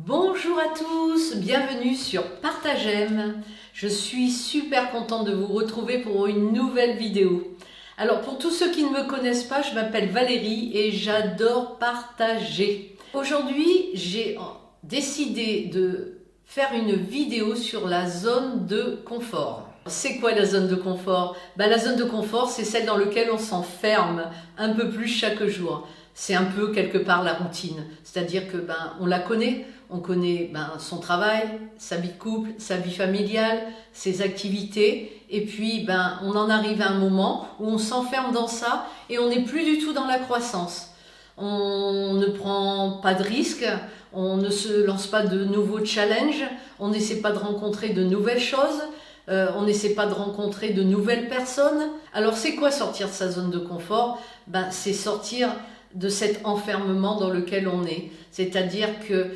Bonjour à tous, bienvenue sur Partagem. Je suis super contente de vous retrouver pour une nouvelle vidéo. Alors pour tous ceux qui ne me connaissent pas, je m'appelle Valérie et j'adore partager. Aujourd'hui, j'ai décidé de faire une vidéo sur la zone de confort. C'est quoi la zone de confort? La zone de confort, c'est celle dans laquelle on s'enferme un peu plus chaque jour. C'est un peu quelque part la routine, c'est-à-dire que on la connaît, on connaît son travail, sa vie de couple, sa vie familiale, ses activités, et puis on en arrive à un moment où on s'enferme dans ça et on n'est plus du tout dans la croissance. On ne prend pas de risques, on ne se lance pas de nouveaux challenges, on n'essaie pas de rencontrer de nouvelles choses. On n'essaie pas de rencontrer de nouvelles personnes. Alors c'est quoi sortir de sa zone de confort? C'est sortir de cet enfermement dans lequel on est. C'est-à-dire que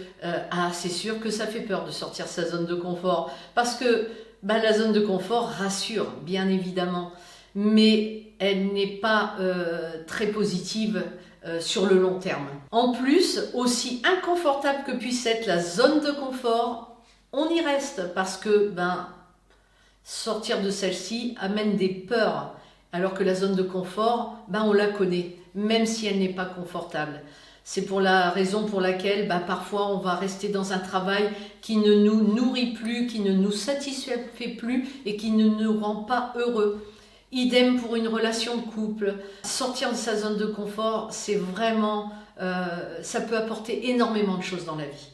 c'est sûr que ça fait peur de sortir de sa zone de confort, parce que la zone de confort rassure, bien évidemment, mais elle n'est pas très positive sur le long terme. En plus, aussi inconfortable que puisse être la zone de confort, on y reste parce que sortir de celle-ci amène des peurs, alors que la zone de confort, on la connaît, même si elle n'est pas confortable. C'est pour la raison pour laquelle parfois on va rester dans un travail qui ne nous nourrit plus, qui ne nous satisfait plus et qui ne nous rend pas heureux. Idem pour une relation de couple. Sortir de sa zone de confort, c'est vraiment, ça peut apporter énormément de choses dans la vie.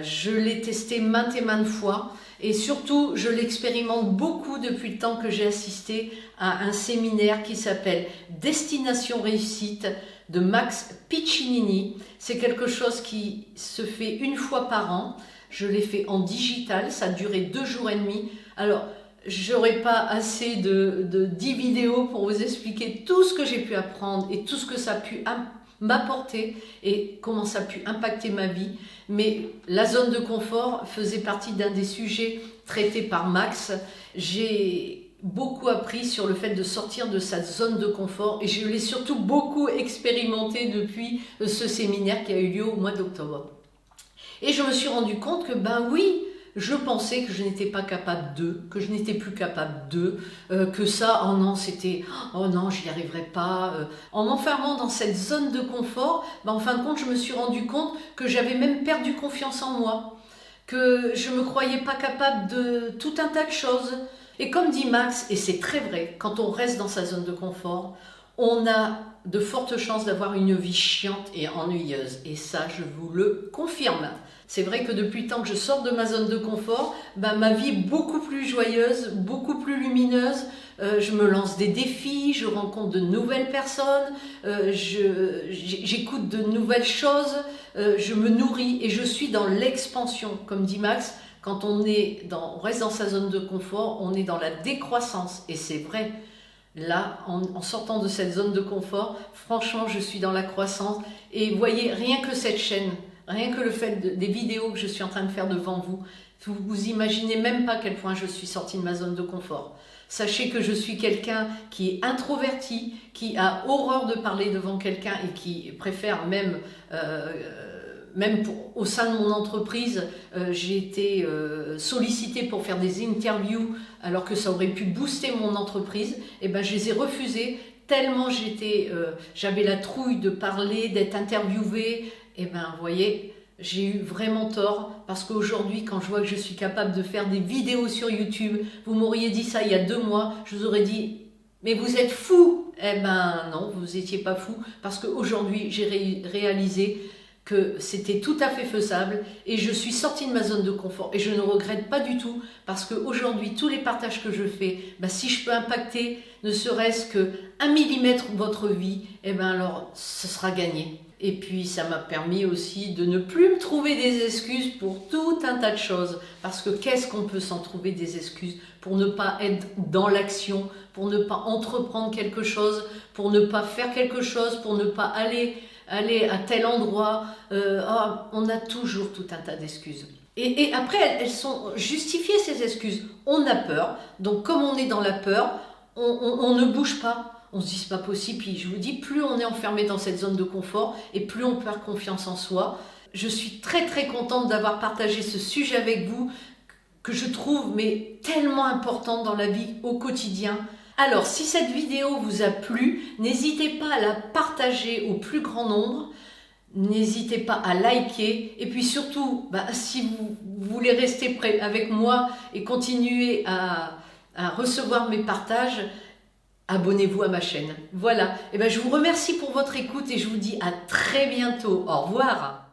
Je l'ai testé maintes et maintes fois et surtout je l'expérimente beaucoup depuis le temps que j'ai assisté à un séminaire qui s'appelle Destination Réussite de Max Piccinini. C'est quelque chose qui se fait une fois par an. Je l'ai fait en digital, ça a duré 2 jours et demi. Alors j'aurais pas assez de 10 vidéos pour vous expliquer tout ce que j'ai pu apprendre et tout ce que ça a pu m'apporter et comment ça a pu impacter ma vie. Mais la zone de confort faisait partie d'un des sujets traités par Max. J'ai beaucoup appris sur le fait de sortir de sa zone de confort et je l'ai surtout beaucoup expérimenté depuis ce séminaire qui a eu lieu au mois d'octobre. Et je me suis rendu compte que oui, je pensais que je n'étais pas capable que je n'étais plus capable que ça, oh non, j'y arriverai pas. En m'enfermant dans cette zone de confort, en fin de compte, je me suis rendu compte que j'avais même perdu confiance en moi, que je me croyais pas capable de tout un tas de choses. Et comme dit Max, et c'est très vrai, quand on reste dans sa zone de confort, on a de fortes chances d'avoir une vie chiante et ennuyeuse. Et ça, je vous le confirme. C'est vrai que depuis le temps que je sors de ma zone de confort, ma vie est beaucoup plus joyeuse, beaucoup plus lumineuse. Je me lance des défis, je rencontre de nouvelles personnes, j'écoute de nouvelles choses, je me nourris et je suis dans l'expansion. Comme dit Max, quand on reste dans sa zone de confort, on est dans la décroissance. Et c'est vrai. Là, en sortant de cette zone de confort, franchement, je suis dans la croissance. Et vous voyez, rien que cette chaîne, rien que le fait des vidéos que je suis en train de faire devant vous, vous imaginez même pas à quel point je suis sortie de ma zone de confort. Sachez que je suis quelqu'un qui est introverti, qui a horreur de parler devant quelqu'un et qui préfère même au sein de mon entreprise, j'ai été sollicitée pour faire des interviews alors que ça aurait pu booster mon entreprise. Et je les ai refusées tellement j'avais la trouille de parler, d'être interviewée. Et vous voyez, j'ai eu vraiment tort parce qu'aujourd'hui, quand je vois que je suis capable de faire des vidéos sur YouTube, vous m'auriez dit ça il y a 2 mois, je vous aurais dit « mais vous êtes fous !» Non, vous n'étiez pas fous parce qu'aujourd'hui, j'ai réalisé que c'était tout à fait faisable et je suis sortie de ma zone de confort et je ne regrette pas du tout parce qu'aujourd'hui, tous les partages que je fais, si je peux impacter ne serait-ce que 1 millimètre votre vie, alors ce sera gagné. Et puis ça m'a permis aussi de ne plus me trouver des excuses pour tout un tas de choses. Parce que qu'est-ce qu'on peut s'en trouver des excuses pour ne pas être dans l'action, pour ne pas entreprendre quelque chose, pour ne pas faire quelque chose, pour ne pas aller à tel endroit. On a toujours tout un tas d'excuses. Et après, elles sont justifiées ces excuses. On a peur, donc comme on est dans la peur, on ne bouge pas. On se dit c'est pas possible, puis je vous dis, plus on est enfermé dans cette zone de confort et plus on perd confiance en soi. je suis très contente d'avoir partagé ce sujet avec vous que je trouve mais tellement important dans la vie au quotidien. Alors, si cette vidéo vous a plu, n'hésitez pas à la partager au plus grand nombre. N'hésitez pas à liker. Et puis surtout, si vous voulez rester près avec moi et continuer à recevoir mes partages, abonnez-vous à ma chaîne. Voilà. Et je vous remercie pour votre écoute et je vous dis à très bientôt. Au revoir.